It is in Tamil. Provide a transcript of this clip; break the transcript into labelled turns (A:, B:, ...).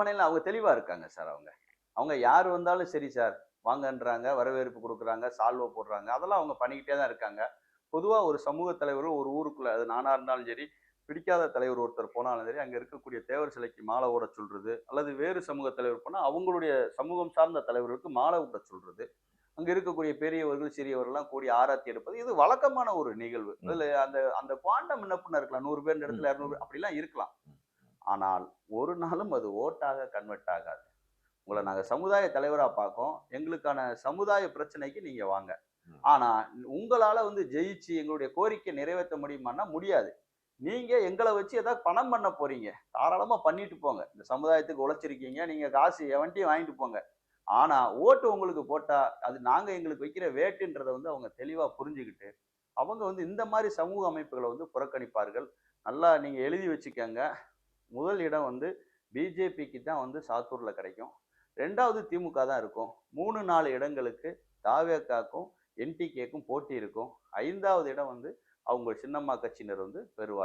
A: மனநிலை அவங்க தெளிவா இருக்காங்க சார் அவங்க. அவங்க யார் வந்தாலும் சரி சார், வாங்கன்றாங்க, வரவேற்பு குடுக்குறாங்க, சால்வ போடுறாங்க. அதெல்லாம் அவங்க பண்ணிக்கிட்டே தான் இருக்காங்க. பொதுவா ஒரு சமூக தலைவர் ஒரு ஊருக்குள்ள அது நானா இருந்தாலும் சரி, பிடிக்காத தலைவர் ஒருத்தர் போனாலும் சரி, அங்க இருக்கக்கூடிய தேவர் சிலைக்கு மாலை போடச் சொல்றது, அல்லது வேறு சமூக தலைவர் போனா அவங்களுடைய சமூகம் சார்ந்த தலைவர்களுக்கு மாலை போடச் சொல்றது. அங்க இருக்கக்கூடிய பெரியவர்கள், சிறியவர்கள்லாம் கூடி ஆராத்தி எடுப்பது. இது வழக்கமான ஒரு நிகழ்வு.
B: ம்.
A: அதுல அந்த அந்த குவாண்டம் என்ன பண்ண இருக்கலாம். 100 பேர்
B: ம்.
A: இடத்துல 200
B: ம்.
A: பேர் அப்படிலாம் இருக்கலாம்.
B: ம்.
A: ஆனால் ஒரு நாளும் அது ஓட்டாக கன்வெர்ட் ஆகாது. உங்கள
B: ம்.
A: நாங்க சமுதாய தலைவரா பார்க்கோம். எங்களுக்கான சமுதாய பிரச்சனைக்கு நீங்க வாங்க.
B: ம்.
A: ஆனா உங்களால வந்து ஜெயிச்சு எங்களுடைய கோரிக்கைய நிறைவேத்த முடியுமான்னா முடியாது. நீங்க எங்கள வச்சு ஏதாவது பணம் பண்ண போறீங்க. தாராளமா பண்ணிட்டு போங்க. இந்த சமுதாயத்துக்கு உழைச்சிருக்கீங்க. நீங்க காசு எவன்ட்டயும் வாங்கிட்டு போங்க. ஆனா ஓட்டு உங்களுக்கு போட்டா, அது நாங்க எங்களுக்கு வைக்கிற வேட்டுன்றத வந்து அவங்க தெளிவா புரிஞ்சுகிட்டு, அவங்க வந்து இந்த மாரி சமூக அமைப்புகள வந்து புறக்கணிப்பார்கள். நல்லா நீங்க எழுதி வச்சுக்கங்க. முதல் இடம் வந்து பிஜேபிக்கு தான் வந்து சாத்தூர்ல கிடைக்கும். 2வது திமுக தான் இருக்கும். 3, 4 இடங்களுக்கு தாவேகாக்கும், என்டிகேக்கும் போட்டி இருக்கும். 5வது இடம் வந்து அவங்க சின்னம்மா கட்சியினர் வந்து பெறுவார்கள்.